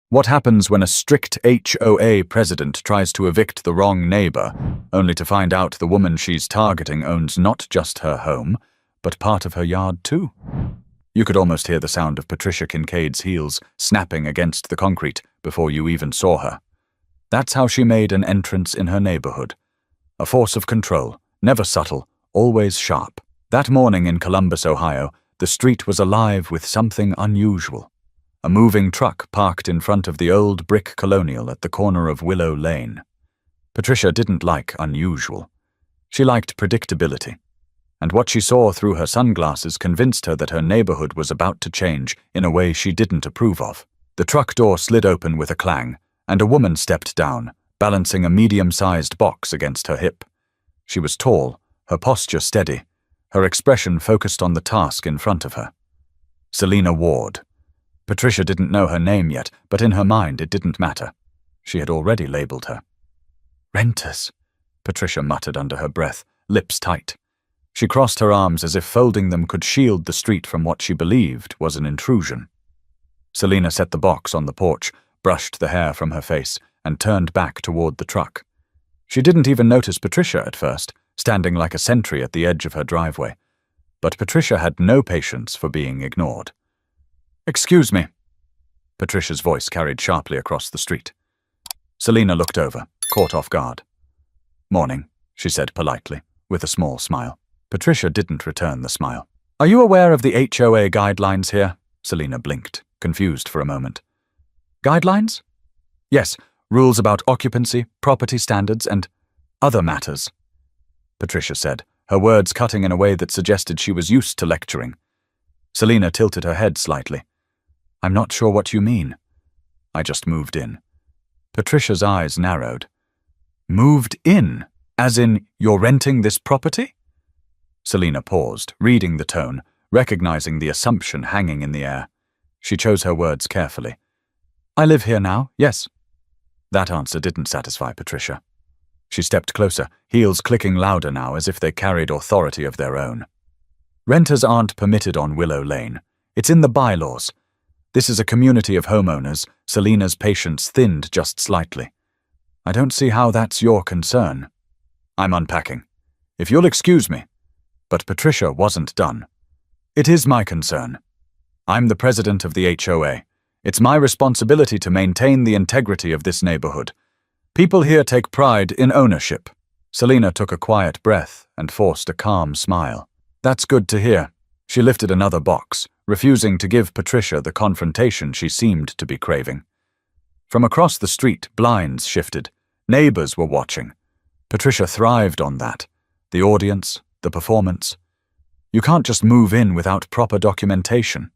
What happens when a strict HOA president tries to evict the wrong neighbor, only to find out the woman she's targeting owns not just her home, but part of her yard too? You could almost hear the sound of Patricia Kincaid's heels snapping against the concrete before you even saw her. That's how she made an entrance in her neighborhood. A force of control, never subtle, always sharp. That morning in Columbus, Ohio, the street was alive with something unusual. A moving truck parked in front of the old brick colonial at the corner of Willow Lane. Patricia didn't like unusual. She liked predictability. And what she saw through her sunglasses convinced her that her neighborhood was about to change in a way she didn't approve of. The truck door slid open with a clang, and a woman stepped down, balancing a medium-sized box against her hip. She was tall, her posture steady, her expression focused on the task in front of her. Selena Ward. Patricia didn't know her name yet, but in her mind it didn't matter. She had already labeled her. "Renters," Patricia muttered under her breath, lips tight. She crossed her arms as if folding them could shield the street from what she believed was an intrusion. Selena set the box on the porch, brushed the hair from her face, and turned back toward the truck. She didn't even notice Patricia at first, standing like a sentry at the edge of her driveway. But Patricia had no patience for being ignored. "Excuse me." Patricia's voice carried sharply across the street. Selena looked over, caught off guard. "Morning," she said politely, with a small smile. Patricia didn't return the smile. "Are you aware of the HOA guidelines here?" Selena blinked, confused for a moment. "Guidelines?" "Yes, rules about occupancy, property standards, and other matters," Patricia said, her words cutting in a way that suggested she was used to lecturing. Selena tilted her head slightly. "I'm not sure what you mean." "I just moved in." Patricia's eyes narrowed. "Moved in? As in, you're renting this property?" Selena paused, reading the tone, recognizing the assumption hanging in the air. She chose her words carefully. "I live here now, yes." That answer didn't satisfy Patricia. She stepped closer, heels clicking louder now as if they carried authority of their own. "Renters aren't permitted on Willow Lane. It's in the bylaws. This is a community of homeowners." Selena's patience thinned just slightly. "I don't see how that's your concern." "I'm unpacking. If you'll excuse me." But Patricia wasn't done. "It is my concern. I'm the president of the HOA. It's my responsibility to maintain the integrity of this neighborhood. People here take pride in ownership." Selena took a quiet breath and forced a calm smile. "That's good to hear." She lifted another box, refusing to give Patricia the confrontation she seemed to be craving. From across the street, blinds shifted. Neighbors were watching. Patricia thrived on that. The audience, the performance. "You can't just move in without proper documentation."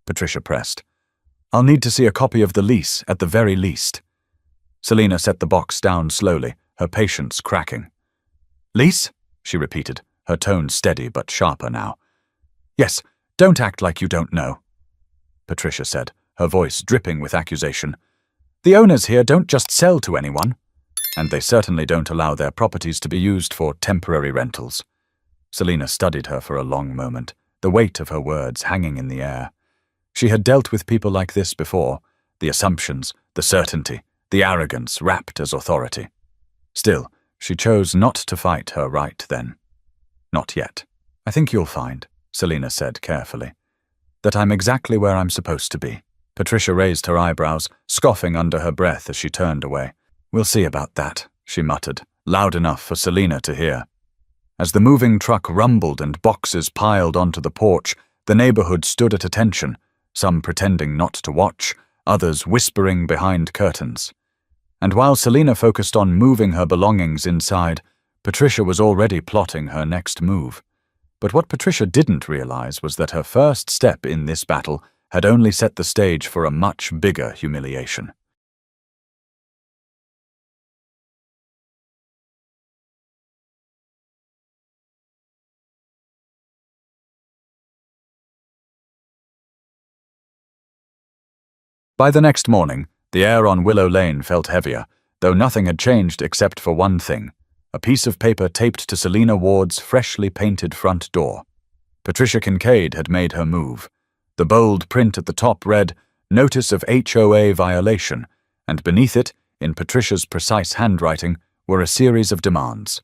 Patricia pressed. "I'll need to see a copy of the lease, at the very least." Selena set the box down slowly, her patience cracking. "Lease?" she repeated, her tone steady but sharper now. "Yes, don't act like you don't know," Patricia said, her voice dripping with accusation. "The owners here don't just sell to anyone, and they certainly don't allow their properties to be used for temporary rentals." Selena studied her for a long moment, the weight of her words hanging in the air. She had dealt with people like this before, the assumptions, the certainty, the arrogance wrapped as authority. Still, she chose not to fight her right then. "Not yet. I think you'll find," Selena said carefully, "that I'm exactly where I'm supposed to be." Patricia raised her eyebrows, scoffing under her breath as she turned away. "We'll see about that," she muttered, loud enough for Selena to hear. As the moving truck rumbled and boxes piled onto the porch, the neighborhood stood at attention, some pretending not to watch, others whispering behind curtains. And while Selena focused on moving her belongings inside, Patricia was already plotting her next move. But what Patricia didn't realize was that her first step in this battle had only set the stage for a much bigger humiliation. By the next morning, the air on Willow Lane felt heavier, though nothing had changed except for one thing: a piece of paper taped to Selena Ward's freshly painted front door. Patricia Kincaid had made her move. The bold print at the top read, Notice of HOA violation, and beneath it, in Patricia's precise handwriting, were a series of demands.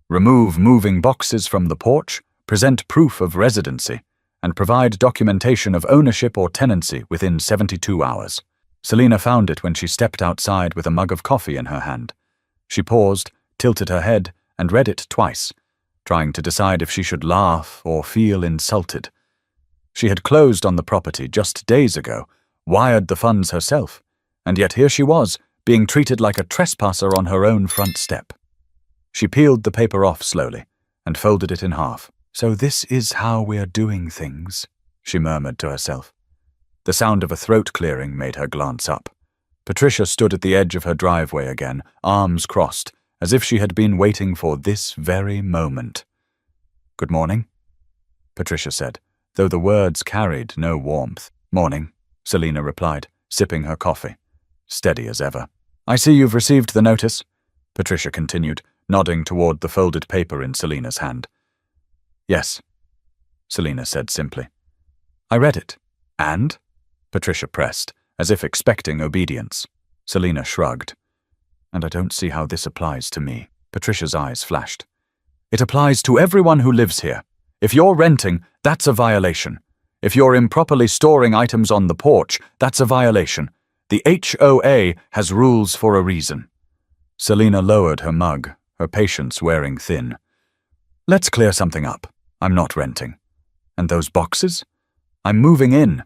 Remove moving boxes from the porch, present proof of residency, and provide documentation of ownership or tenancy within 72 hours. Selina found it when she stepped outside with a mug of coffee in her hand. She paused, tilted her head, and read it twice, trying to decide if she should laugh or feel insulted. She had closed on the property just days ago, wired the funds herself, and yet here she was, being treated like a trespasser on her own front step. She peeled the paper off slowly and folded it in half. "So this is how we're doing things," she murmured to herself. The sound of a throat clearing made her glance up. Patricia stood at the edge of her driveway again, arms crossed, as if she had been waiting for this very moment. "Good morning," Patricia said, though the words carried no warmth. "Morning," Selina replied, sipping her coffee, steady as ever. "I see you've received the notice," Patricia continued, nodding toward the folded paper in Selina's hand. "Yes," Selina said simply. "I read it." "And?" Patricia pressed, as if expecting obedience. Selina shrugged. "And I don't see how this applies to me." Patricia's eyes flashed. "It applies to everyone who lives here. If you're renting, that's a violation. If you're improperly storing items on the porch, that's a violation. The HOA has rules for a reason." Selina lowered her mug, her patience wearing thin. "Let's clear something up. I'm not renting. And those boxes? I'm moving in."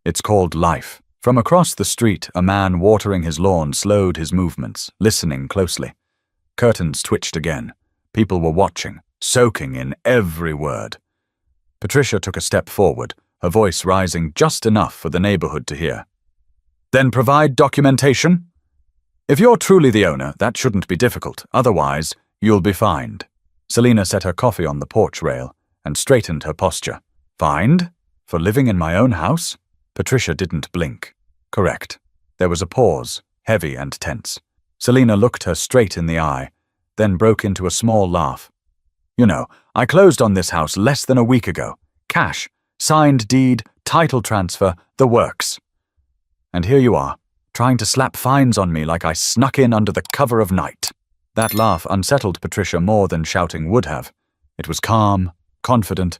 It's called life. From across the street, a man watering his lawn slowed his movements, listening closely. Curtains twitched again. People were watching, soaking in every word. Patricia took a step forward, her voice rising just enough for the neighborhood to hear. "Then provide documentation? If you're truly the owner, that shouldn't be difficult. Otherwise, you'll be fined." Selina set her coffee on the porch rail and straightened her posture. "Fined? For living in my own house?" Patricia didn't blink. "Correct." There was a pause, heavy and tense. Selina looked her straight in the eye, then broke into a small laugh. "You know, I closed on this house less than a week ago. Cash, signed deed, title transfer, the works. And here you are, trying to slap fines on me like I snuck in under the cover of night." That laugh unsettled Patricia more than shouting would have. It was calm, confident,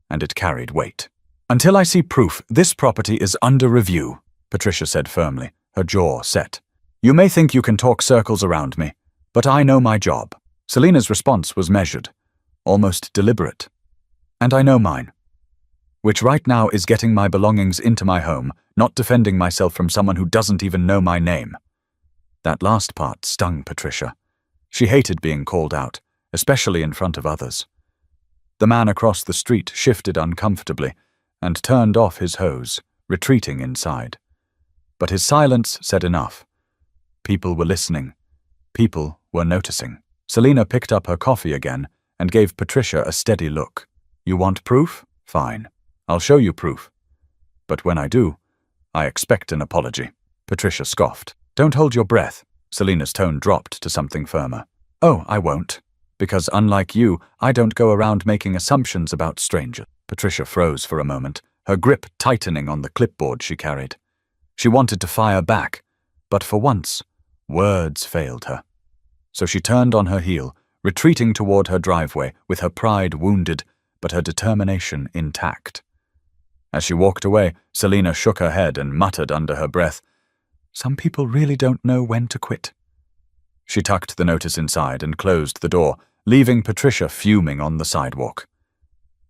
and it carried weight. "Until I see proof, this property is under review," Patricia said firmly, her jaw set. "You may think you can talk circles around me, but I know my job." Selina's response was measured, almost deliberate. "And I know mine. Which right now is getting my belongings into my home, not defending myself from someone who doesn't even know my name." That last part stung Patricia. She hated being called out, especially in front of others. The man across the street shifted uncomfortably and turned off his hose, retreating inside. But his silence said enough. People were listening. People were noticing. Selina picked up her coffee again and gave Patricia a steady look. "You want proof? Fine. I'll show you proof. But when I do, I expect an apology." Patricia scoffed. "Don't hold your breath." Selina's tone dropped to something firmer. "Oh, I won't. Because unlike you, I don't go around making assumptions about strangers." Patricia froze for a moment, her grip tightening on the clipboard she carried. She wanted to fire back, but for once, words failed her. So she turned on her heel, retreating toward her driveway with her pride wounded, but her determination intact. As she walked away, Selina shook her head and muttered under her breath, "Some people really don't know when to quit." She tucked the notice inside and closed the door, leaving Patricia fuming on the sidewalk.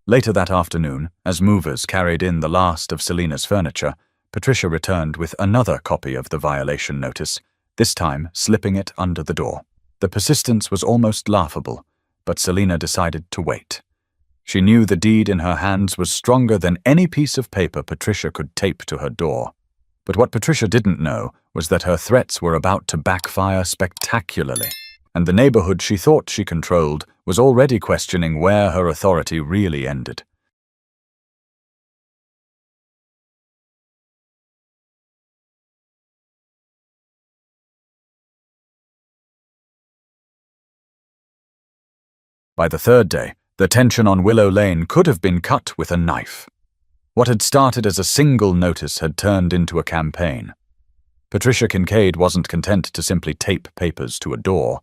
Later that afternoon, as movers carried in the last of Selina's furniture, Patricia returned with another copy of the violation notice, this time slipping it under the door. The persistence was almost laughable, but Selina decided to wait. She knew the deed in her hands was stronger than any piece of paper Patricia could tape to her door. But what Patricia didn't know was that her threats were about to backfire spectacularly, and the neighborhood she thought she controlled was already questioning where her authority really ended. By the third day, the tension on Willow Lane could have been cut with a knife. What had started as a single notice had turned into a campaign. Patricia Kincaid wasn't content to simply tape papers to a door.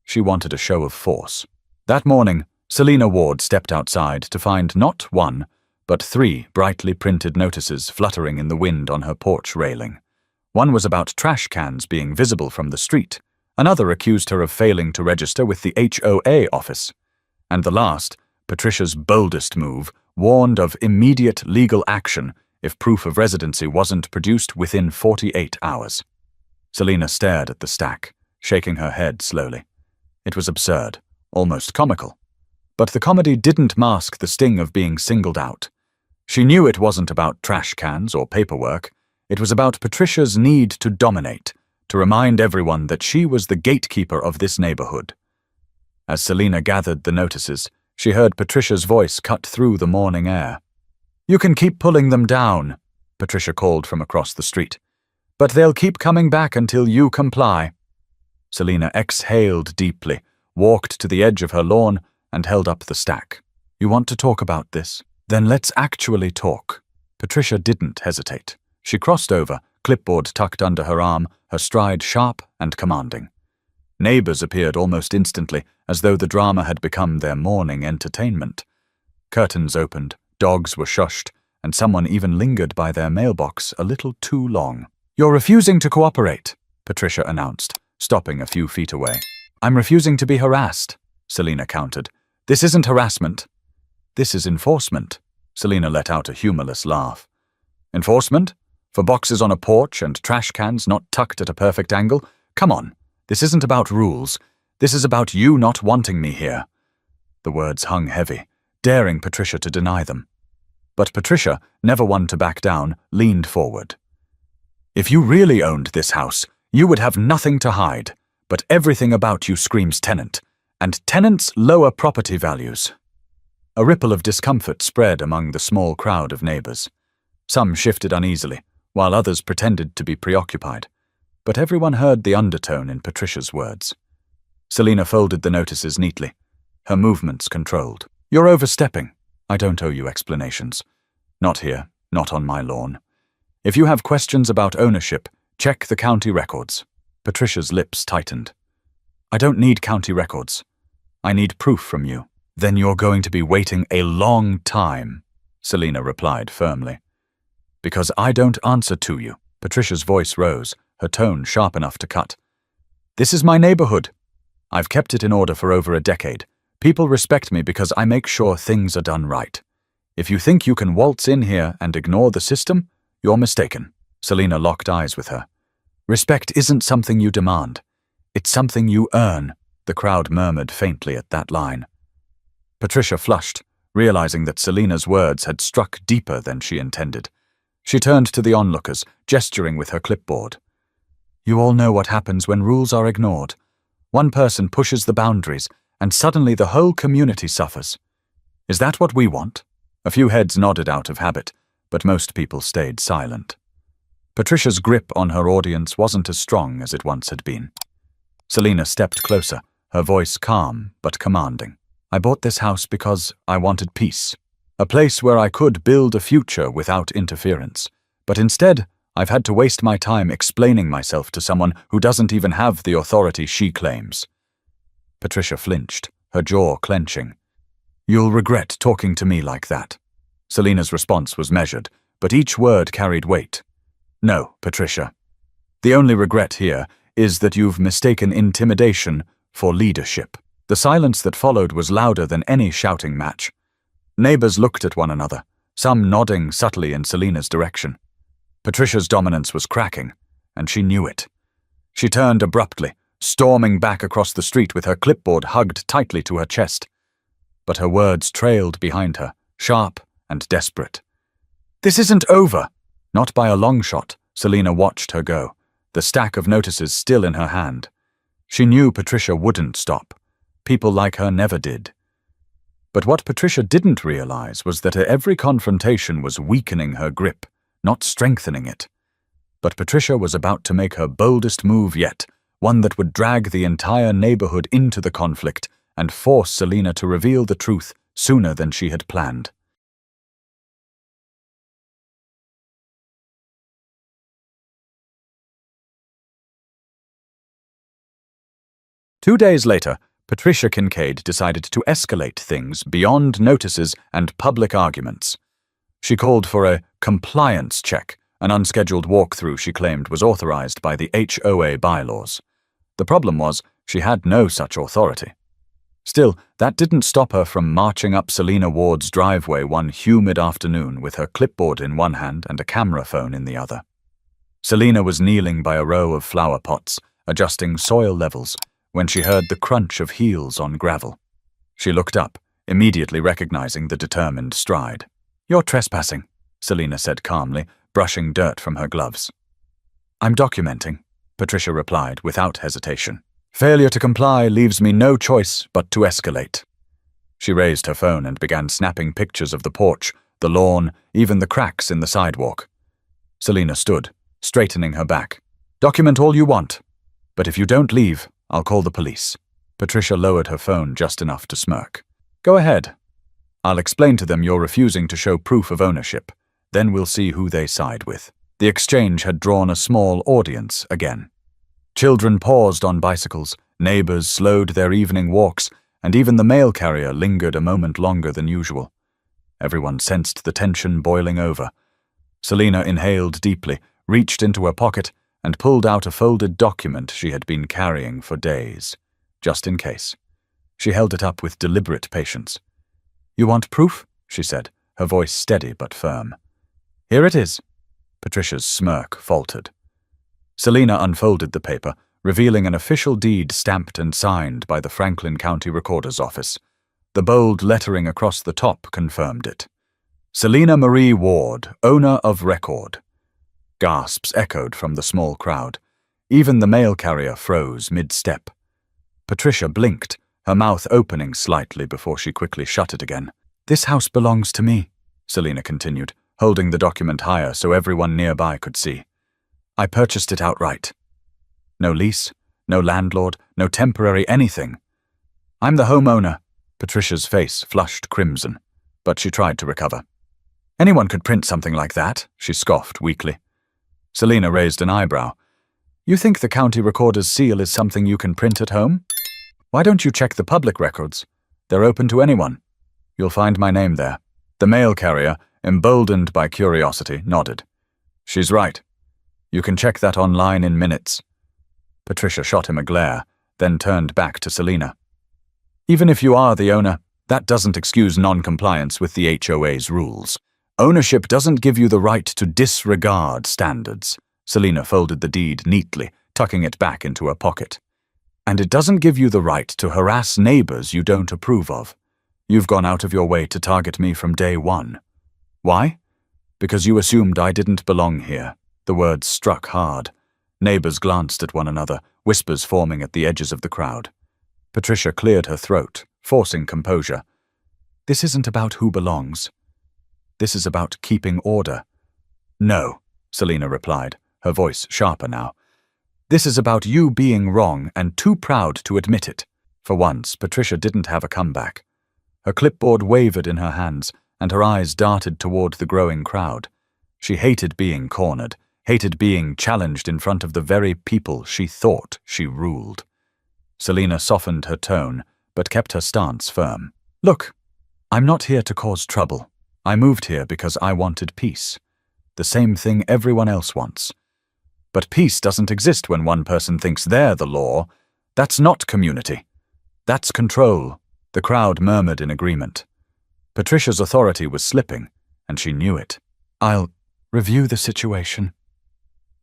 She wanted a show of force. That morning, Selina Ward stepped outside to find not one, but 3 brightly printed notices fluttering in the wind on her porch railing. One was about trash cans being visible from the street. Another accused her of failing to register with the HOA office. And the last, Patricia's boldest move, warned of immediate legal action if proof of residency wasn't produced within 48 hours. Selina stared at the stack, shaking her head slowly. It was absurd, almost comical. But the comedy didn't mask the sting of being singled out. She knew it wasn't about trash cans or paperwork. It was about Patricia's need to dominate, to remind everyone that she was the gatekeeper of this neighborhood. As Selina gathered the notices, she heard Patricia's voice cut through the morning air. "You can keep pulling them down," Patricia called from across the street. "But they'll keep coming back until you comply." Selina exhaled deeply, walked to the edge of her lawn, and held up the stack. "You want to talk about this? Then let's actually talk." Patricia didn't hesitate. She crossed over, clipboard tucked under her arm, her stride sharp and commanding. Neighbors appeared almost instantly, as though the drama had become their morning entertainment. Curtains opened, dogs were shushed, and someone even lingered by their mailbox a little too long. "You're refusing to cooperate," Patricia announced, stopping a few feet away. "I'm refusing to be harassed," Selina countered. "This isn't harassment. This is enforcement." Selina let out a humorless laugh. "Enforcement? For boxes on a porch and trash cans not tucked at a perfect angle? Come on, this isn't about rules. This is about you not wanting me here." The words hung heavy, daring Patricia to deny them. But Patricia, never one to back down, leaned forward. "If you really owned this house, you would have nothing to hide, but everything about you screams tenant, and tenants lower property values." A ripple of discomfort spread among the small crowd of neighbors. Some shifted uneasily, while others pretended to be preoccupied. But everyone heard the undertone in Patricia's words. Selina folded the notices neatly, her movements controlled. "You're overstepping. I don't owe you explanations. Not here, not on my lawn. If you have questions about ownership, check the county records." Patricia's lips tightened. "I don't need county records. I need proof from you." "Then you're going to be waiting a long time," Selina replied firmly. "Because I don't answer to you." Patricia's voice rose, her tone sharp enough to cut. "This is my neighborhood. I've kept it in order for over a decade. People respect me because I make sure things are done right. If you think you can waltz in here and ignore the system, you're mistaken." Selina locked eyes with her. "Respect isn't something you demand. It's something you earn," the crowd murmured faintly at that line. Patricia flushed, realizing that Selina's words had struck deeper than she intended. She turned to the onlookers, gesturing with her clipboard. "You all know what happens when rules are ignored. One person pushes the boundaries, and suddenly the whole community suffers. Is that what we want?" A few heads nodded out of habit, but most people stayed silent. Patricia's grip on her audience wasn't as strong as it once had been. Selina stepped closer, her voice calm but commanding. "I bought this house because I wanted peace. A place where I could build a future without interference. But instead, I've had to waste my time explaining myself to someone who doesn't even have the authority she claims." Patricia flinched, her jaw clenching. "You'll regret talking to me like that." Selina's response was measured, but each word carried weight. "No, Patricia. The only regret here is that you've mistaken intimidation for leadership." The silence that followed was louder than any shouting match. Neighbors looked at one another, some nodding subtly in Selina's direction. Patricia's dominance was cracking, and she knew it. She turned abruptly, storming back across the street with her clipboard hugged tightly to her chest. But her words trailed behind her, sharp and desperate. "This isn't over." Not by a long shot, Selina watched her go, the stack of notices still in her hand. She knew Patricia wouldn't stop. People like her never did. But what Patricia didn't realize was that every confrontation was weakening her grip, not strengthening it. But Patricia was about to make her boldest move yet, one that would drag the entire neighborhood into the conflict and force Selina to reveal the truth sooner than she had planned. 2 days later, Patricia Kincaid decided to escalate things beyond notices and public arguments. She called for a compliance check, an unscheduled walkthrough she claimed was authorized by the HOA bylaws. The problem was, she had no such authority. Still, that didn't stop her from marching up Selina Ward's driveway one humid afternoon with her clipboard in one hand and a camera phone in the other. Selina was kneeling by a row of flower pots, adjusting soil levels, when she heard the crunch of heels on gravel. She looked up, immediately recognizing the determined stride. "You're trespassing," Selina said calmly, brushing dirt from her gloves. "I'm documenting," Patricia replied without hesitation. "Failure to comply leaves me no choice but to escalate." She raised her phone and began snapping pictures of the porch, the lawn, even the cracks in the sidewalk. Selina stood, straightening her back. "Document all you want, but if you don't leave, I'll call the police." Patricia lowered her phone just enough to smirk. "Go ahead. I'll explain to them you're refusing to show proof of ownership. Then we'll see who they side with." The exchange had drawn a small audience again. Children paused on bicycles, neighbors slowed their evening walks, and even the mail carrier lingered a moment longer than usual. Everyone sensed the tension boiling over. Selina inhaled deeply, reached into her pocket, and pulled out a folded document she had been carrying for days, just in case. She held it up with deliberate patience. "You want proof?" she said, her voice steady but firm. "Here it is." Patricia's smirk faltered. Selina unfolded the paper, revealing an official deed stamped and signed by the Franklin County Recorder's Office. The bold lettering across the top confirmed it. "Selina Marie Ward, owner of record." Gasps echoed from the small crowd. Even the mail carrier froze mid-step. Patricia blinked, her mouth opening slightly before she quickly shut it again. "This house belongs to me," Selina continued, holding the document higher so everyone nearby could see. "I purchased it outright. No lease, no landlord, no temporary anything. I'm the homeowner." Patricia's face flushed crimson, but she tried to recover. "Anyone could print something like that," she scoffed weakly. Selina raised an eyebrow. "You think the county recorder's seal is something you can print at home? Why don't you check the public records? They're open to anyone. You'll find my name there." The mail carrier, emboldened by curiosity, nodded. "She's right. You can check that online in minutes." Patricia shot him a glare, then turned back to Selina. "Even if you are the owner, that doesn't excuse non-compliance with the HOA's rules. Ownership doesn't give you the right to disregard standards." Selina folded the deed neatly, tucking it back into her pocket. "And it doesn't give you the right to harass neighbors you don't approve of. You've gone out of your way to target me from day one. Why? Because you assumed I didn't belong here." The words struck hard. Neighbors glanced at one another, whispers forming at the edges of the crowd. Patricia cleared her throat, forcing composure. "This isn't about who belongs. This is about keeping order." "No," Selina replied, her voice sharper now. "This is about you being wrong and too proud to admit it." For once, Patricia didn't have a comeback. Her clipboard wavered in her hands, and her eyes darted toward the growing crowd. She hated being cornered, hated being challenged in front of the very people she thought she ruled. Selina softened her tone, but kept her stance firm. "Look, I'm not here to cause trouble. I moved here because I wanted peace. The same thing everyone else wants. But peace doesn't exist when one person thinks they're the law. That's not community. That's control." The crowd murmured in agreement. Patricia's authority was slipping, and she knew it. "I'll review the situation,"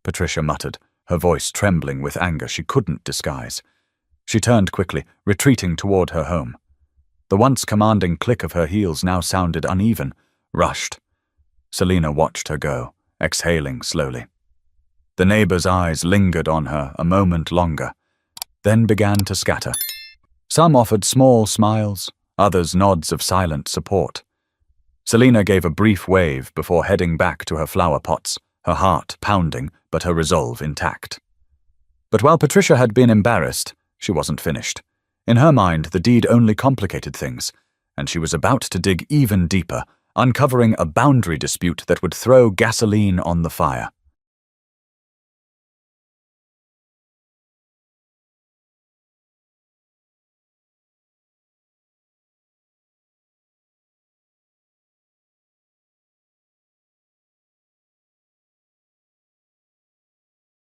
Patricia muttered, her voice trembling with anger she couldn't disguise. She turned quickly, retreating toward her home. The once commanding click of her heels now sounded uneven, rushed. Selina watched her go, exhaling slowly. The neighbors' eyes lingered on her a moment longer, then began to scatter. Some offered small smiles, others nods of silent support. Selina gave a brief wave before heading back to her flower pots, her heart pounding but her resolve intact. But while Patricia had been embarrassed, she wasn't finished. In her mind, the deed only complicated things, and she was about to dig even deeper, uncovering a boundary dispute that would throw gasoline on the fire.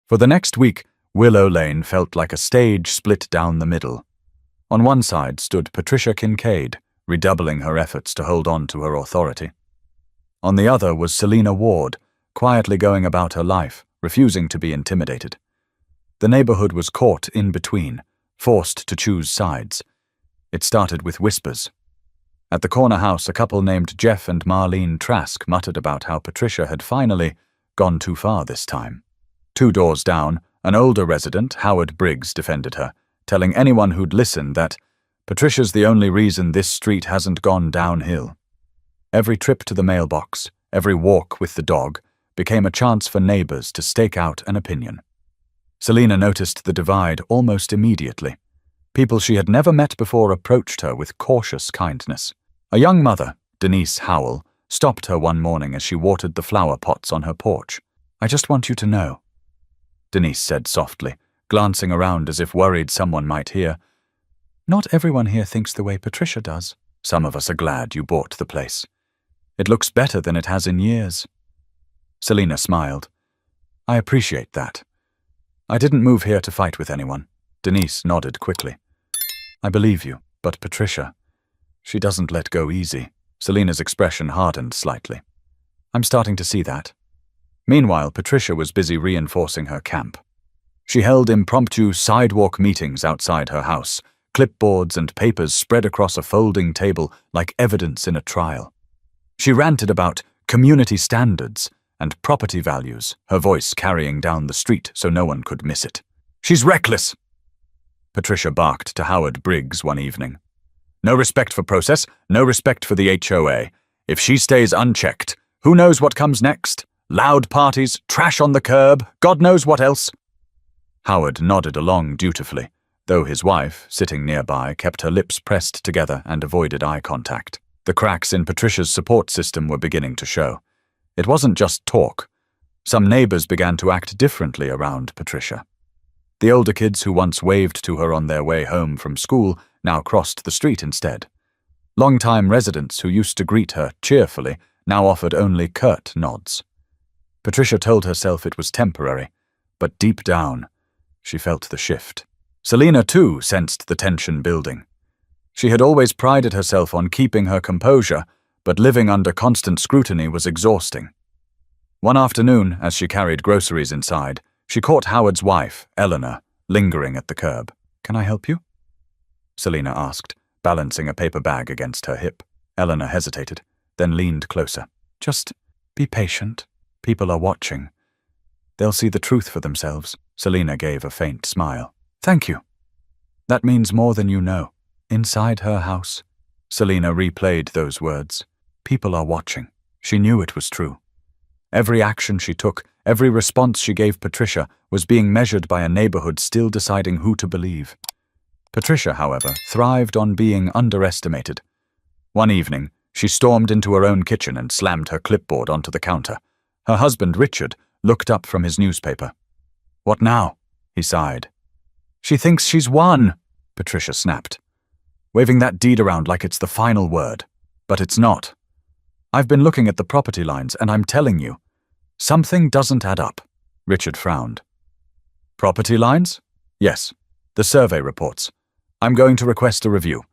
For the next week, Willow Lane felt like a stage split down the middle. On one side stood Patricia Kincaid, redoubling her efforts to hold on to her authority. On the other was Selina Ward, quietly going about her life, refusing to be intimidated. The neighborhood was caught in between, forced to choose sides. It started with whispers. At the corner house, a couple named Jeff and Marlene Trask muttered about how Patricia had finally gone too far this time. 2 doors down, an older resident, Howard Briggs, defended her, telling anyone who'd listen that Patricia's the only reason this street hasn't gone downhill. Every trip to the mailbox, every walk with the dog, became a chance for neighbors to stake out an opinion. Selina noticed the divide almost immediately. People she had never met before approached her with cautious kindness. A young mother, Denise Howell, stopped her one morning as she watered the flower pots on her porch. "I just want you to know," Denise said softly, glancing around as if worried someone might hear. "Not everyone here thinks the way Patricia does. Some of us are glad you bought the place. It looks better than it has in years." Selina smiled. "I appreciate that. I didn't move here to fight with anyone." Denise nodded quickly. "I believe you, but Patricia, she doesn't let go easy." Selina's expression hardened slightly. "I'm starting to see that." Meanwhile, Patricia was busy reinforcing her camp. She held impromptu sidewalk meetings outside her house, clipboards and papers spread across a folding table like evidence in a trial. She ranted about community standards and property values, her voice carrying down the street so no one could miss it. "She's reckless," Patricia barked to Howard Briggs one evening. "No respect for process, no respect for the HOA. If she stays unchecked, who knows what comes next? Loud parties, trash on the curb, God knows what else." Howard nodded along dutifully, though his wife, sitting nearby, kept her lips pressed together and avoided eye contact. The cracks in Patricia's support system were beginning to show. It wasn't just talk. Some neighbors began to act differently around Patricia. The older kids who once waved to her on their way home from school now crossed the street instead. Long-time residents who used to greet her cheerfully now offered only curt nods. Patricia told herself it was temporary, but deep down, she felt the shift. Selina, too, sensed the tension building. She had always prided herself on keeping her composure, but living under constant scrutiny was exhausting. One afternoon, as she carried groceries inside, she caught Howard's wife, Eleanor, lingering at the curb. "Can I help you?" Selina asked, balancing a paper bag against her hip. Eleanor hesitated, then leaned closer. "Just be patient. People are watching. They'll see the truth for themselves." Selina gave a faint smile. "Thank you. That means more than you know." Inside her house, Selina replayed those words. People are watching. She knew it was true. Every action she took, every response she gave Patricia was being measured by a neighborhood still deciding who to believe. Patricia, however, thrived on being underestimated. One evening, she stormed into her own kitchen and slammed her clipboard onto the counter. Her husband, Richard, looked up from his newspaper. "What now?" he sighed. "She thinks she's won," Patricia snapped, waving that deed around like it's the final word. But it's not. "I've been looking at the property lines, and I'm telling you, something doesn't add up." Richard frowned. "Property lines?" "Yes, the survey reports. I'm going to request a review.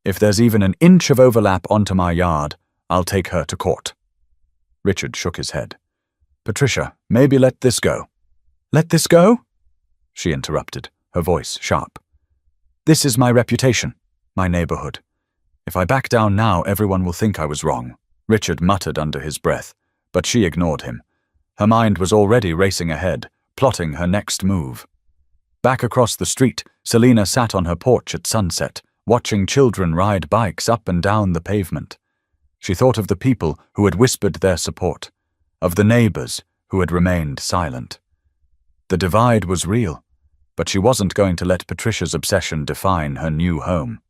If there's even an inch of overlap onto my yard, I'll take her to court." Richard shook his head. "Patricia, maybe let this go." "Let this go?" she interrupted, her voice sharp. "This is my reputation, my neighborhood. If I back down now, everyone will think I was wrong." Richard muttered under his breath, but she ignored him. Her mind was already racing ahead, plotting her next move. Back across the street, Selina sat on her porch at sunset, watching children ride bikes up and down the pavement. She thought of the people who had whispered their support, of the neighbors who had remained silent. The divide was real, but she wasn't going to let Patricia's obsession define her new home.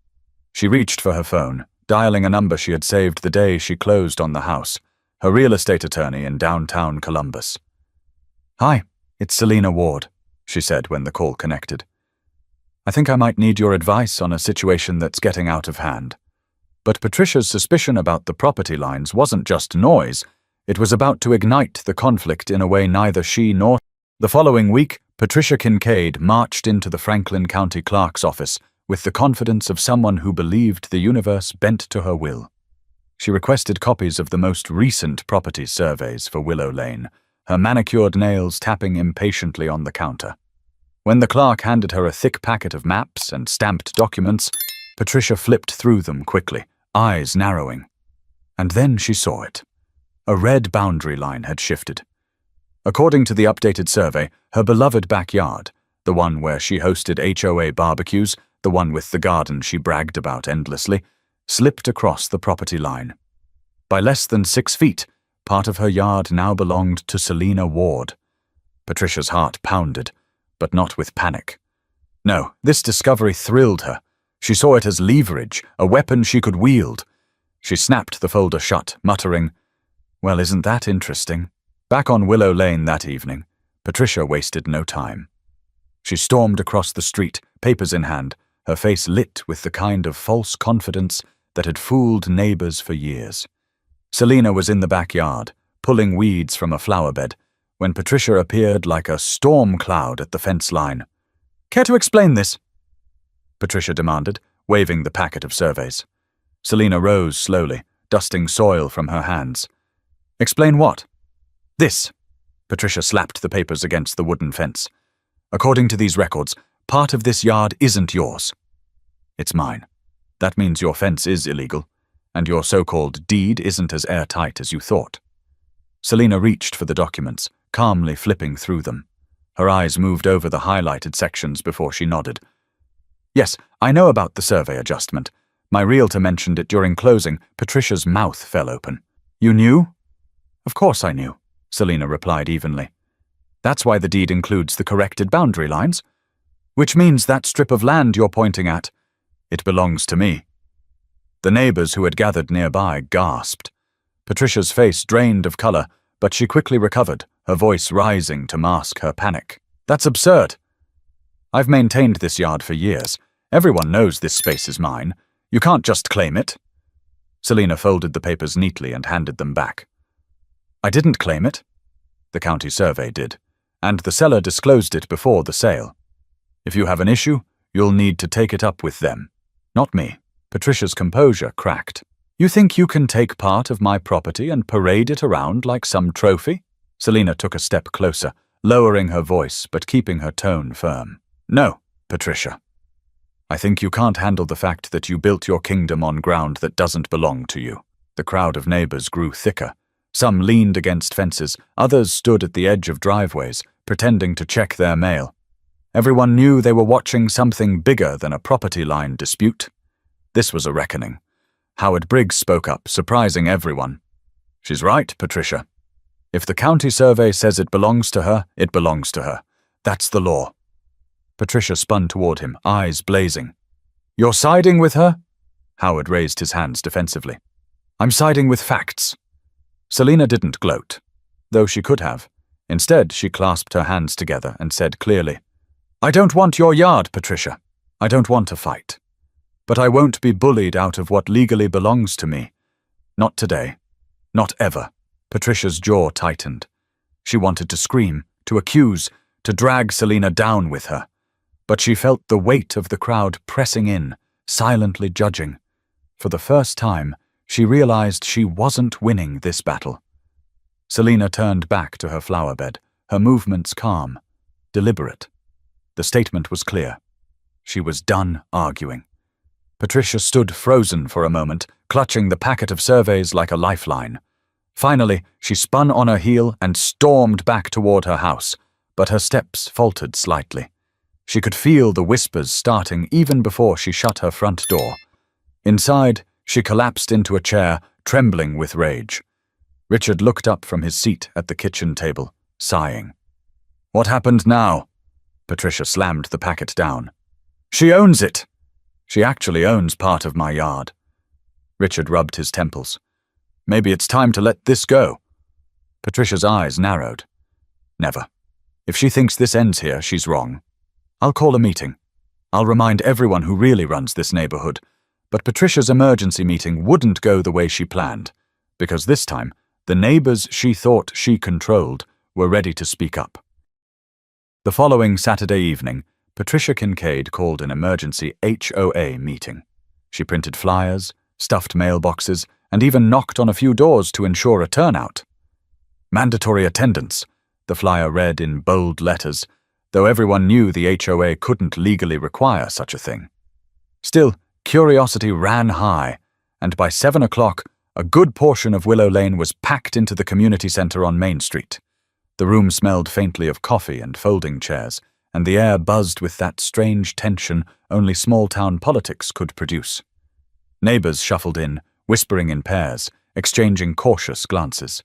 She reached for her phone, dialing a number she had saved the day she closed on the house, her real estate attorney in downtown Columbus. "Hi, it's Selina Ward," she said when the call connected. "I think I might need your advice on a situation that's getting out of hand." But Patricia's suspicion about the property lines wasn't just noise, it was about to ignite the conflict in a way neither she nor The following week, Patricia Kincaid marched into the Franklin County Clerk's office with the confidence of someone who believed the universe bent to her will. She requested copies of the most recent property surveys for Willow Lane, her manicured nails tapping impatiently on the counter. When the clerk handed her a thick packet of maps and stamped documents, Patricia flipped through them quickly, eyes narrowing. And then she saw it. A red boundary line had shifted. According to the updated survey, her beloved backyard, the one where she hosted HOA barbecues, the one with the garden she bragged about endlessly, slipped across the property line. By less than 6 feet, part of her yard now belonged to Selina Ward. Patricia's heart pounded, but not with panic. No, this discovery thrilled her. She saw it as leverage, a weapon she could wield. She snapped the folder shut, muttering, "Well, isn't that interesting?" Back on Willow Lane that evening, Patricia wasted no time. She stormed across the street, papers in hand, her face lit with the kind of false confidence that had fooled neighbors for years. Selina was in the backyard, pulling weeds from a flower bed, when Patricia appeared like a storm cloud at the fence line. "Care to explain this?" Patricia demanded, waving the packet of surveys. Selina rose slowly, dusting soil from her hands. "Explain what?" "This." Patricia slapped the papers against the wooden fence. "According to these records, part of this yard isn't yours. It's mine. That means your fence is illegal, and your so-called deed isn't as airtight as you thought." Selina reached for the documents, calmly flipping through them. Her eyes moved over the highlighted sections before she nodded. "Yes, I know about the survey adjustment. My realtor mentioned it during closing." Patricia's mouth fell open. "You knew?" "Of course I knew," Selina replied evenly. "That's why the deed includes the corrected boundary lines. Which means that strip of land you're pointing at, it belongs to me." The neighbors who had gathered nearby gasped. Patricia's face drained of color, but she quickly recovered, her voice rising to mask her panic. "That's absurd. I've maintained this yard for years. Everyone knows this space is mine. You can't just claim it." Selina folded the papers neatly and handed them back. "I didn't claim it. The county survey did, and the seller disclosed it before the sale. If you have an issue, you'll need to take it up with them, not me." Patricia's composure cracked. "You think you can take part of my property and parade it around like some trophy?" Selina took a step closer, lowering her voice but keeping her tone firm. "No, Patricia. I think you can't handle the fact that you built your kingdom on ground that doesn't belong to you." The crowd of neighbors grew thicker. Some leaned against fences, others stood at the edge of driveways, pretending to check their mail. Everyone knew they were watching something bigger than a property line dispute. This was a reckoning. Howard Briggs spoke up, surprising everyone. "She's right, Patricia. If the county survey says it belongs to her, it belongs to her. That's the law." Patricia spun toward him, eyes blazing. "You're siding with her?" Howard raised his hands defensively. "I'm siding with facts." Selina didn't gloat, though she could have. Instead, she clasped her hands together and said clearly, "I don't want your yard, Patricia. I don't want a fight. But I won't be bullied out of what legally belongs to me. Not today. Not ever." Patricia's jaw tightened. She wanted to scream, to accuse, to drag Selina down with her. But she felt the weight of the crowd pressing in, silently judging. For the first time, she realized she wasn't winning this battle. Selina turned back to her flower bed, her movements calm, deliberate. The statement was clear. She was done arguing. Patricia stood frozen for a moment, clutching the packet of surveys like a lifeline. Finally, she spun on her heel and stormed back toward her house, but her steps faltered slightly. She could feel the whispers starting even before she shut her front door. Inside, she collapsed into a chair, trembling with rage. Richard looked up from his seat at the kitchen table, sighing. "What happened now?" Patricia slammed the packet down. "She owns it. She actually owns part of my yard." Richard rubbed his temples. "Maybe it's time to let this go." Patricia's eyes narrowed. "Never. If she thinks this ends here, she's wrong. I'll call a meeting. I'll remind everyone who really runs this neighborhood." But Patricia's emergency meeting wouldn't go the way she planned, because this time, the neighbors she thought she controlled were ready to speak up. The following Saturday evening, Patricia Kincaid called an emergency HOA meeting. She printed flyers, stuffed mailboxes, and even knocked on a few doors to ensure a turnout. Mandatory attendance, the flyer read in bold letters, though everyone knew the HOA couldn't legally require such a thing. Still, curiosity ran high, and by 7 o'clock, a good portion of Willow Lane was packed into the community centre on Main Street. The room smelled faintly of coffee and folding chairs, and the air buzzed with that strange tension only small-town politics could produce. Neighbours shuffled in, whispering in pairs, exchanging cautious glances.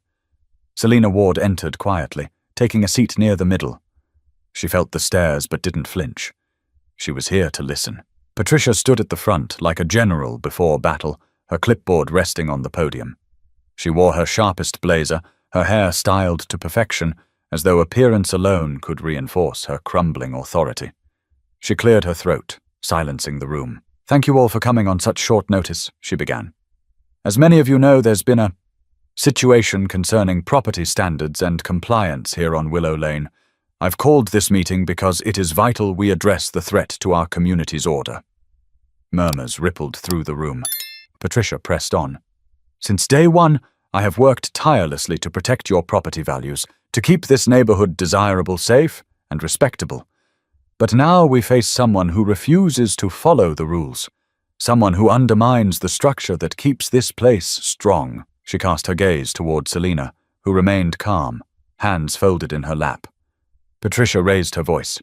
Selina Ward entered quietly, taking a seat near the middle. She felt the stares but didn't flinch. She was here to listen. Patricia stood at the front like a general before battle, her clipboard resting on the podium. She wore her sharpest blazer, her hair styled to perfection, as though appearance alone could reinforce her crumbling authority. She cleared her throat, silencing the room. "Thank you all for coming on such short notice," she began. "As many of you know, there's been a situation concerning property standards and compliance here on Willow Lane. I've called this meeting because it is vital we address the threat to our community's order." Murmurs rippled through the room. Patricia pressed on. "Since day one, I have worked tirelessly to protect your property values, to keep this neighborhood desirable, safe, and respectable. But now we face someone who refuses to follow the rules, someone who undermines the structure that keeps this place strong." She cast her gaze toward Selina, who remained calm, hands folded in her lap. Patricia raised her voice.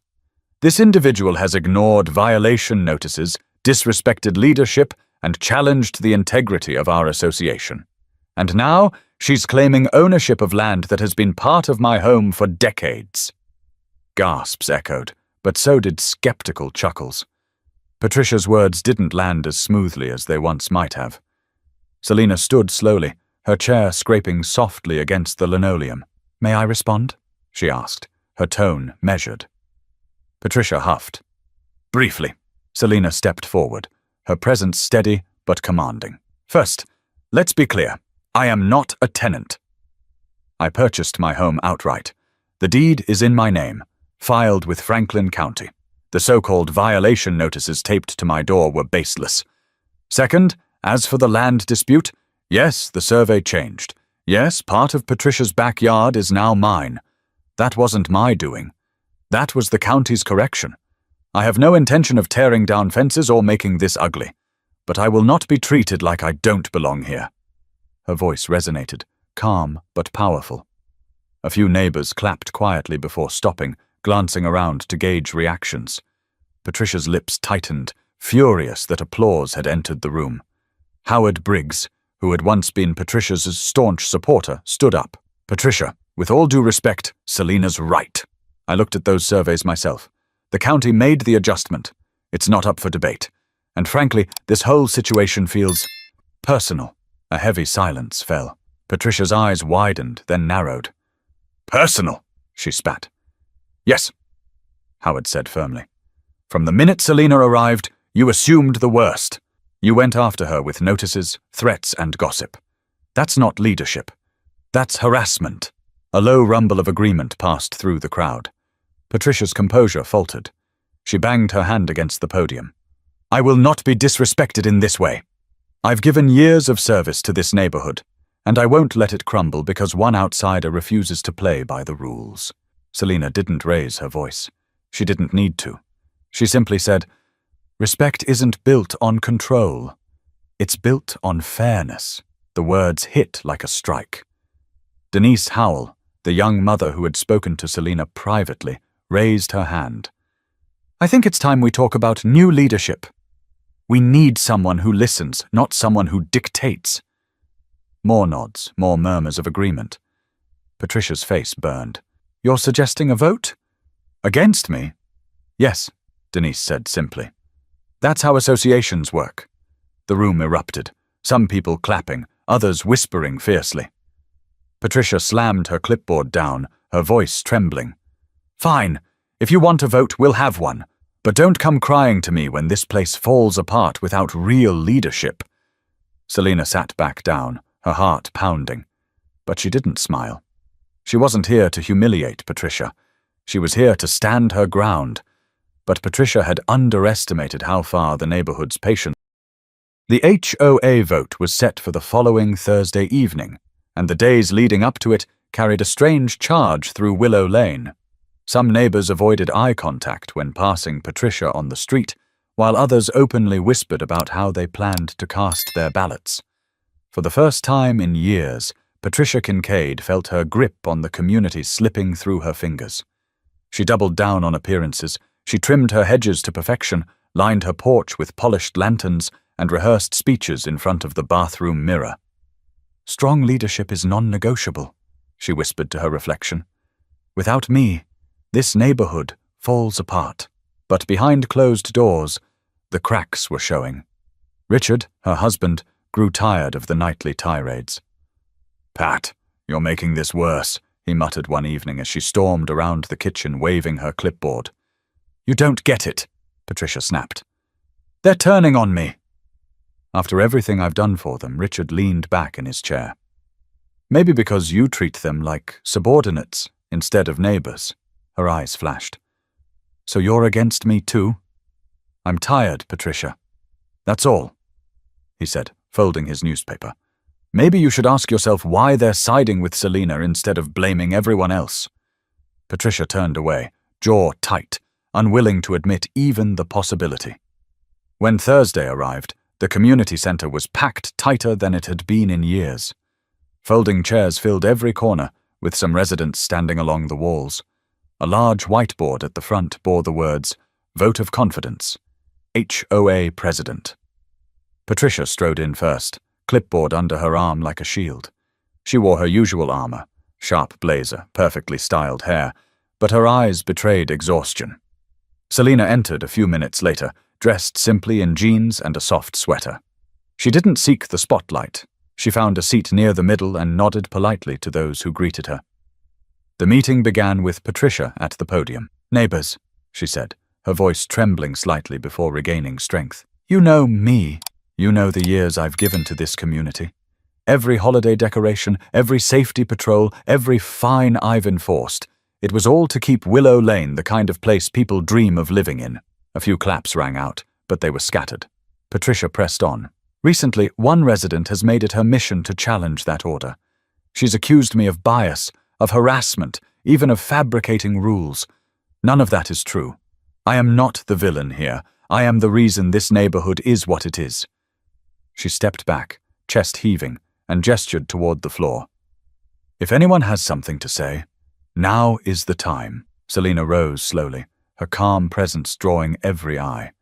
"This individual has ignored violation notices, disrespected leadership, and challenged the integrity of our association. And now she's claiming ownership of land that has been part of my home for decades." Gasps echoed, but so did skeptical chuckles. Patricia's words didn't land as smoothly as they once might have. Selina stood slowly, her chair scraping softly against the linoleum. "May I respond?" she asked, her tone measured. Patricia huffed. "Briefly." Selina stepped forward, her presence steady but commanding. "First, let's be clear. I am not a tenant. I purchased my home outright. The deed is in my name, filed with Franklin County. The so-called violation notices taped to my door were baseless. Second, as for the land dispute, yes, the survey changed. Yes, part of Patricia's backyard is now mine. That wasn't my doing. That was the county's correction. I have no intention of tearing down fences or making this ugly, but I will not be treated like I don't belong here." Her voice resonated, calm but powerful. A few neighbours clapped quietly before stopping, glancing around to gauge reactions. Patricia's lips tightened, furious that applause had entered the room. Howard Briggs, who had once been Patricia's staunch supporter, stood up. "Patricia, with all due respect, Selina's right. I looked at those surveys myself. The county made the adjustment. It's not up for debate. And frankly, this whole situation feels personal." A heavy silence fell. Patricia's eyes widened, then narrowed. "Personal," she spat. "Yes," Howard said firmly. "From the minute Selina arrived, you assumed the worst. You went after her with notices, threats, and gossip. That's not leadership. That's harassment." A low rumble of agreement passed through the crowd. Patricia's composure faltered. She banged her hand against the podium. "I will not be disrespected in this way. I've given years of service to this neighborhood, and I won't let it crumble because one outsider refuses to play by the rules." Selina didn't raise her voice. She didn't need to. She simply said, "Respect isn't built on control. It's built on fairness." The words hit like a strike. Denise Howell, the young mother who had spoken to Selina privately, raised her hand. "I think it's time we talk about new leadership. We need someone who listens, not someone who dictates." More nods, more murmurs of agreement. Patricia's face burned. "You're suggesting a vote? Against me?" "Yes," Denise said simply. "That's how associations work." The room erupted, some people clapping, others whispering fiercely. Patricia slammed her clipboard down, her voice trembling. "Fine. If you want a vote, we'll have one. But don't come crying to me when this place falls apart without real leadership." Selina sat back down, her heart pounding. But she didn't smile. She wasn't here to humiliate Patricia. She was here to stand her ground. But Patricia had underestimated how far the neighborhood's patience. The HOA vote was set for the following Thursday evening, and the days leading up to it carried a strange charge through Willow Lane. Some neighbors avoided eye contact when passing Patricia on the street, while others openly whispered about how they planned to cast their ballots. For the first time in years, Patricia Kincaid felt her grip on the community slipping through her fingers. She doubled down on appearances. She trimmed her hedges to perfection, lined her porch with polished lanterns, and rehearsed speeches in front of the bathroom mirror. "Strong leadership is non-negotiable," she whispered to her reflection. "Without me, this neighborhood falls apart." But behind closed doors, the cracks were showing. Richard, her husband, grew tired of the nightly tirades. "Pat, you're making this worse," he muttered one evening as she stormed around the kitchen waving her clipboard. "You don't get it," Patricia snapped. "They're turning on me." After everything I've done for them, Richard leaned back in his chair. "Maybe because you treat them like subordinates instead of neighbors." Her eyes flashed. "So you're against me too?" "I'm tired, Patricia. That's all," he said, folding his newspaper. "Maybe you should ask yourself why they're siding with Selena instead of blaming everyone else." Patricia turned away, jaw tight, unwilling to admit even the possibility. When Thursday arrived, the community center was packed tighter than it had been in years. Folding chairs filled every corner, with some residents standing along the walls. A large whiteboard at the front bore the words, "Vote of Confidence, HOA President." Patricia strode in first, clipboard under her arm like a shield. She wore her usual armor, sharp blazer, perfectly styled hair, but her eyes betrayed exhaustion. Selena entered a few minutes later, dressed simply in jeans and a soft sweater. She didn't seek the spotlight. She found a seat near the middle and nodded politely to those who greeted her. The meeting began with Patricia at the podium. "Neighbors," she said, her voice trembling slightly before regaining strength. "You know me. You know the years I've given to this community. Every holiday decoration, every safety patrol, every fine I've enforced. It was all to keep Willow Lane the kind of place people dream of living in." A few claps rang out, but they were scattered. Patricia pressed on. "Recently, one resident has made it her mission to challenge that order. She's accused me of bias, of harassment, even of fabricating rules. None of that is true. I am not the villain here. I am the reason this neighborhood is what it is." She stepped back, chest heaving, and gestured toward the floor. "If anyone has something to say, now is the time." Selena rose slowly, her calm presence drawing every eye.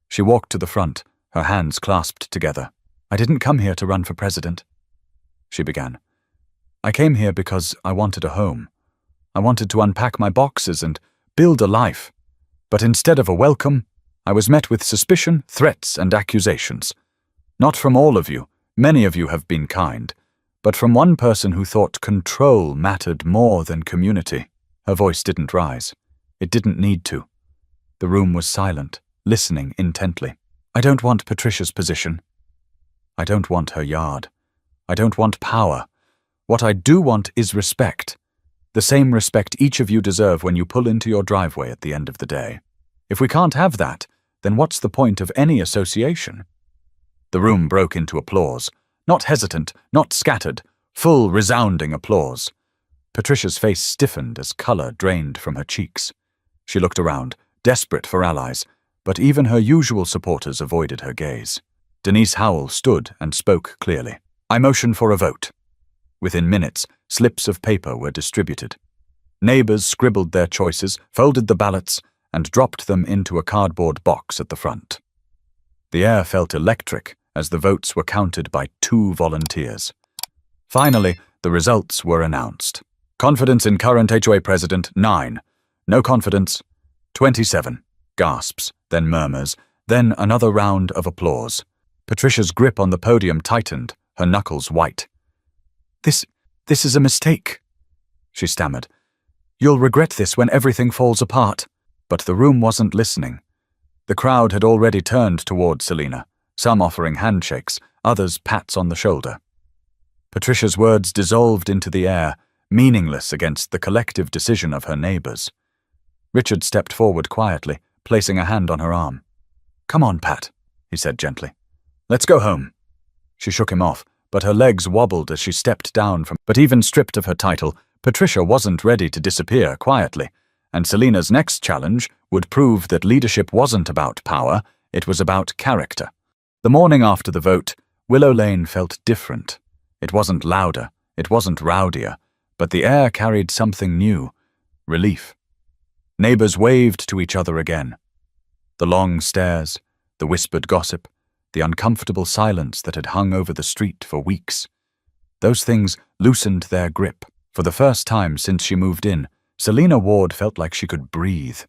She walked to the front, her hands clasped together. "I didn't come here to run for president," she began. "I came here because I wanted a home. I wanted to unpack my boxes and build a life. But instead of a welcome, I was met with suspicion, threats, and accusations. Not from all of you, many of you have been kind, but from one person who thought control mattered more than community." Her voice didn't rise. It didn't need to. The room was silent, listening intently. "I don't want Patricia's position. I don't want her yard. I don't want power. What I do want is respect. The same respect each of you deserve when you pull into your driveway at the end of the day. If we can't have that, then what's the point of any association?" The room broke into applause. Not hesitant, not scattered, full, resounding applause. Patricia's face stiffened as color drained from her cheeks. She looked around, desperate for allies, but even her usual supporters avoided her gaze. Denise Howell stood and spoke clearly. "I motion for a vote." Within minutes, slips of paper were distributed. Neighbors scribbled their choices, folded the ballots, and dropped them into a cardboard box at the front. The air felt electric as the votes were counted by 2 volunteers. Finally, the results were announced. Confidence in current HOA president, 9. No confidence, 27. Gasps, then murmurs, then another round of applause. Patricia's grip on the podium tightened, her knuckles white. This is a mistake," she stammered. "You'll regret this when everything falls apart." But the room wasn't listening. The crowd had already turned toward Selena, some offering handshakes, others pats on the shoulder. Patricia's words dissolved into the air, meaningless against the collective decision of her neighbors. Richard stepped forward quietly, placing a hand on her arm. "Come on, Pat," he said gently. "Let's go home." She shook him off, but her legs wobbled as she stepped down from. But even stripped of her title, Patricia wasn't ready to disappear quietly, and Selina's next challenge would prove that leadership wasn't about power, it was about character. The morning after the vote, Willow Lane felt different. It wasn't louder, it wasn't rowdier, but the air carried something new: relief. Neighbors waved to each other again. The long stares, the whispered gossip, the uncomfortable silence that had hung over the street for weeks. Those things loosened their grip. For the first time since she moved in, Selina Ward felt like she could breathe.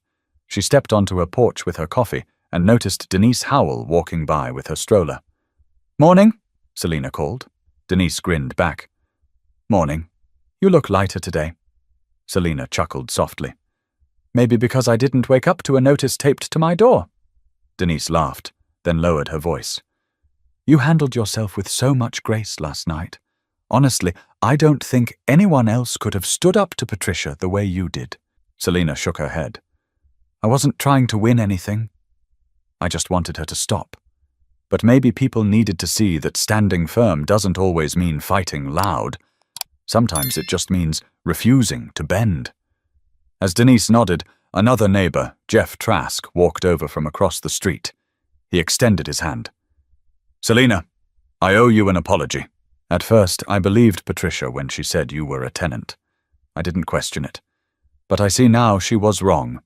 She stepped onto her porch with her coffee and noticed Denise Howell walking by with her stroller. "Morning," Selina called. Denise grinned back. "Morning. You look lighter today." Selina chuckled softly. "Maybe because I didn't wake up to a notice taped to my door." Denise laughed, then lowered her voice. "You handled yourself with so much grace last night. Honestly, I don't think anyone else could have stood up to Patricia the way you did." Selina shook her head. "I wasn't trying to win anything. I just wanted her to stop. But maybe people needed to see that standing firm doesn't always mean fighting loud. Sometimes it just means refusing to bend." As Denise nodded, another neighbor, Jeff Trask, walked over from across the street. He extended his hand. "Selina, I owe you an apology. At first, I believed Patricia when she said you were a tenant. I didn't question it. But I see now she was wrong,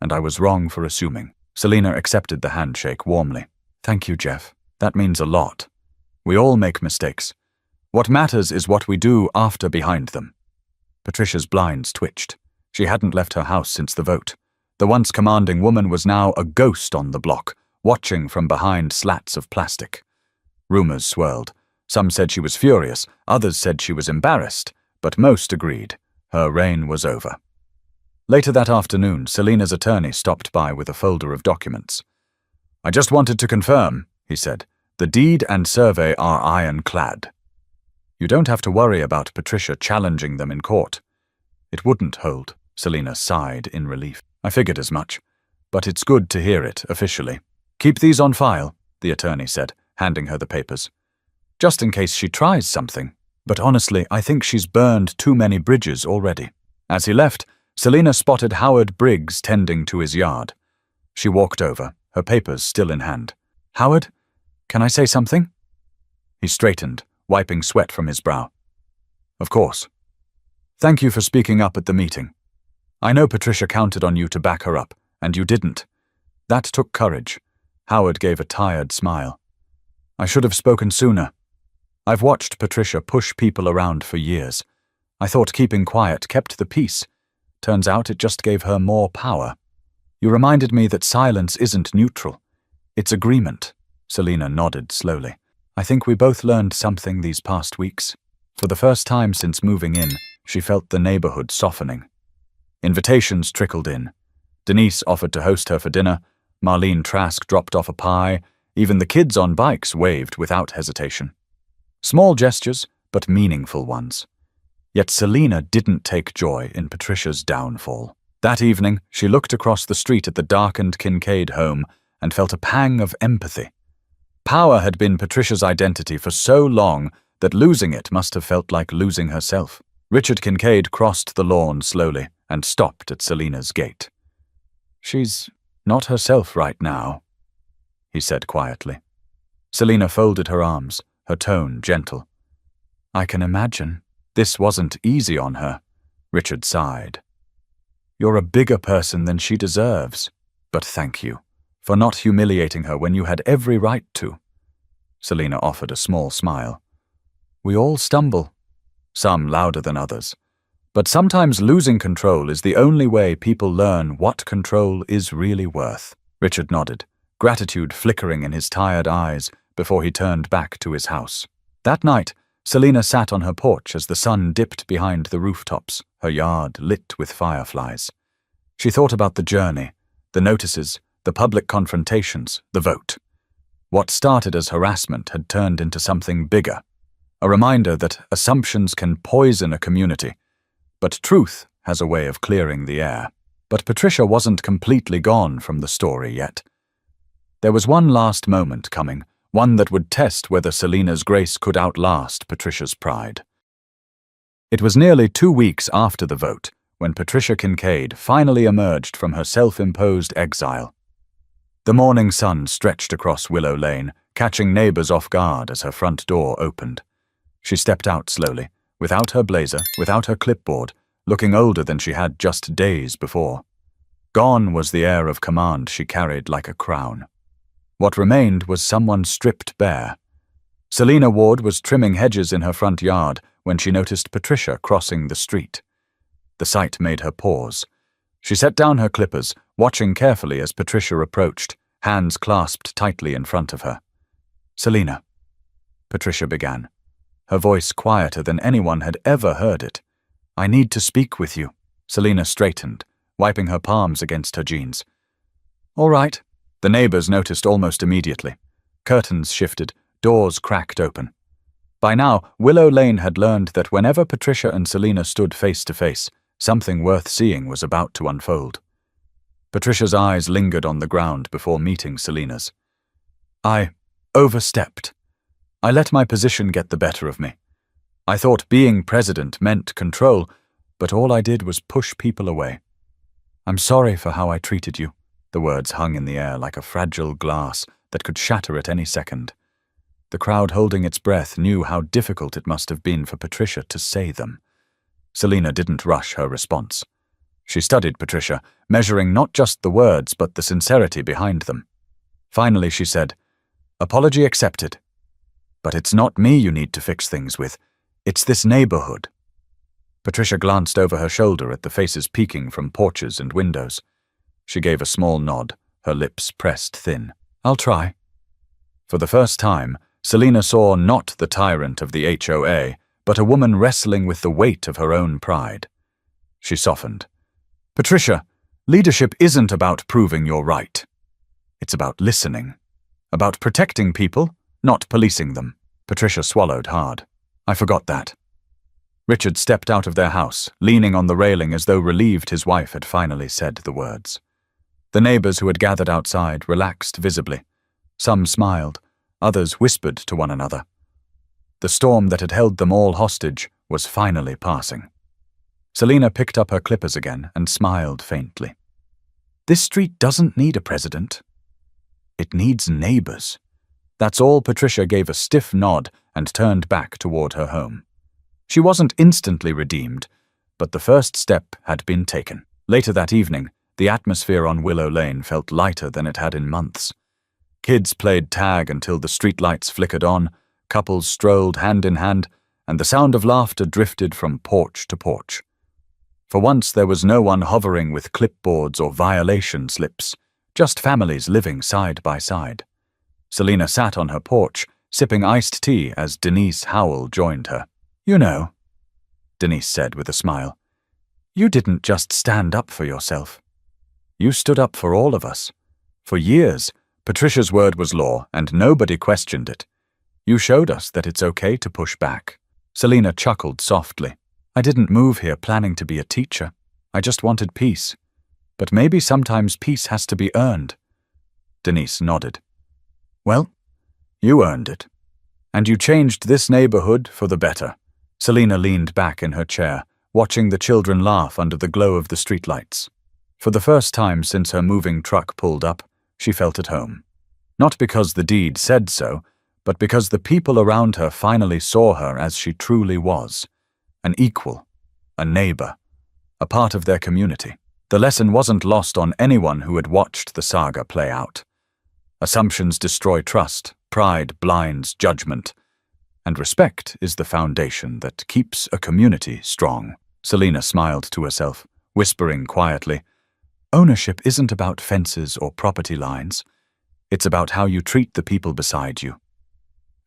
and I was wrong for assuming." Selina accepted the handshake warmly. "Thank you, Jeff. That means a lot. We all make mistakes. What matters is what we do after behind them." Patricia's blinds twitched. She hadn't left her house since the vote. The once commanding woman was now a ghost on the block, watching from behind slats of plastic. Rumors swirled. Some said she was furious, others said she was embarrassed, but most agreed her reign was over. Later that afternoon, Selina's attorney stopped by with a folder of documents. "I just wanted to confirm," he said. "The deed and survey are ironclad. You don't have to worry about Patricia challenging them in court." "It wouldn't hold," Selina sighed in relief. "I figured as much, but it's good to hear it officially." "Keep these on file," the attorney said, handing her the papers. "Just in case she tries something. But honestly, I think she's burned too many bridges already." As he left, Selina spotted Howard Briggs tending to his yard. She walked over, her papers still in hand. "Howard, can I say something?" He straightened, wiping sweat from his brow. "Of course. Thank you for speaking up at the meeting. I know Patricia counted on you to back her up, and you didn't. That took courage." Howard gave a tired smile. "I should have spoken sooner. I've watched Patricia push people around for years. I thought keeping quiet kept the peace. Turns out it just gave her more power. You reminded me that silence isn't neutral. It's agreement." Selina nodded slowly. "I think we both learned something these past weeks." For the first time since moving in, she felt the neighborhood softening. Invitations trickled in. Denise offered to host her for dinner. Marlene Trask dropped off a pie. Even the kids on bikes waved without hesitation. Small gestures, but meaningful ones. Yet Selina didn't take joy in Patricia's downfall. That evening, she looked across the street at the darkened Kincaid home and felt a pang of empathy. Power had been Patricia's identity for so long that losing it must have felt like losing herself. Richard Kincaid crossed the lawn slowly and stopped at Selina's gate. "She's not herself right now," he said quietly. Selina folded her arms, her tone gentle. "I can imagine. This wasn't easy on her." Richard sighed. "You're a bigger person than she deserves, but thank you for not humiliating her when you had every right to." Selina offered a small smile. "We all stumble, some louder than others, but sometimes losing control is the only way people learn what control is really worth." Richard nodded, gratitude flickering in his tired eyes before he turned back to his house. That night, Selina sat on her porch as the sun dipped behind the rooftops, her yard lit with fireflies. She thought about the journey, the notices, the public confrontations, the vote. What started as harassment had turned into something bigger, a reminder that assumptions can poison a community, but truth has a way of clearing the air. But Patricia wasn't completely gone from the story yet. There was one last moment coming, one that would test whether Selina's grace could outlast Patricia's pride. It was nearly 2 weeks after the vote when Patricia Kincaid finally emerged from her self-imposed exile. The morning sun stretched across Willow Lane, catching neighbors off guard as her front door opened. She stepped out slowly, without her blazer, without her clipboard, looking older than she had just days before. Gone was the air of command she carried like a crown. What remained was someone stripped bare. Selina Ward was trimming hedges in her front yard when she noticed Patricia crossing the street. The sight made her pause. She set down her clippers, watching carefully as Patricia approached, hands clasped tightly in front of her. "Selina," Patricia began, her voice quieter than anyone had ever heard it. "I need to speak with you." Selina straightened, wiping her palms against her jeans. "All right." The neighbors noticed almost immediately. Curtains shifted, doors cracked open. By now, Willow Lane had learned that whenever Patricia and Selina stood face to face, something worth seeing was about to unfold. Patricia's eyes lingered on the ground before meeting Selina's. "I overstepped. I let my position get the better of me. I thought being president meant control, but all I did was push people away. I'm sorry for how I treated you." The words hung in the air like a fragile glass that could shatter at any second. The crowd holding its breath knew how difficult it must have been for Patricia to say them. Selina didn't rush her response. She studied Patricia, measuring not just the words but the sincerity behind them. Finally she said, "Apology accepted. But it's not me you need to fix things with. It's this neighborhood." Patricia glanced over her shoulder at the faces peeking from porches and windows. She gave a small nod, her lips pressed thin. "I'll try." For the first time, Selina saw not the tyrant of the HOA, but a woman wrestling with the weight of her own pride. She softened. "Patricia, leadership isn't about proving you're right. It's about listening. About protecting people, not policing them." Patricia swallowed hard. "I forgot that." Richard stepped out of their house, leaning on the railing as though relieved his wife had finally said the words. The neighbors who had gathered outside relaxed visibly. Some smiled, others whispered to one another. The storm that had held them all hostage was finally passing. Selina picked up her clippers again and smiled faintly. "This street doesn't need a president. It needs neighbors." That's all. Patricia gave a stiff nod and turned back toward her home. She wasn't instantly redeemed, but the first step had been taken. Later that evening, the atmosphere on Willow Lane felt lighter than it had in months. Kids played tag until the streetlights flickered on, couples strolled hand in hand, and the sound of laughter drifted from porch to porch. For once there was no one hovering with clipboards or violation slips, just families living side by side. Selina sat on her porch, sipping iced tea as Denise Howell joined her. "You know," Denise said with a smile, "you didn't just stand up for yourself. You stood up for all of us. For years, Patricia's word was law, and nobody questioned it. You showed us that it's okay to push back." Selina chuckled softly. "I didn't move here planning to be a teacher. I just wanted peace. But maybe sometimes peace has to be earned." Denise nodded. "Well, you earned it. And you changed this neighborhood for the better." Selina leaned back in her chair, watching the children laugh under the glow of the streetlights. For the first time since her moving truck pulled up, she felt at home. Not because the deed said so, but because the people around her finally saw her as she truly was. An equal, a neighbor, a part of their community. The lesson wasn't lost on anyone who had watched the saga play out. Assumptions destroy trust, pride blinds judgment, and respect is the foundation that keeps a community strong. Selina smiled to herself, whispering quietly, "Ownership isn't about fences or property lines. It's about how you treat the people beside you."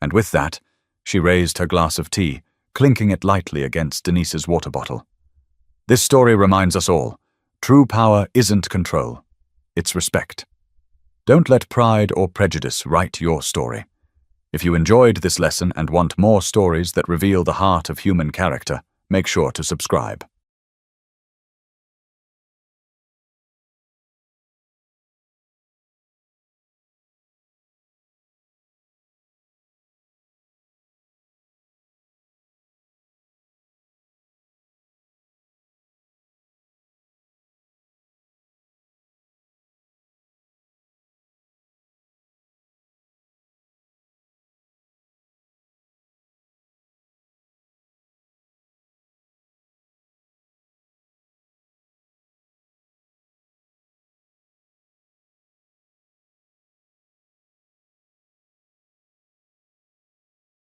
And with that, she raised her glass of tea, clinking it lightly against Denise's water bottle. This story reminds us all, true power isn't control, it's respect. Don't let pride or prejudice write your story. If you enjoyed this lesson and want more stories that reveal the heart of human character, make sure to subscribe.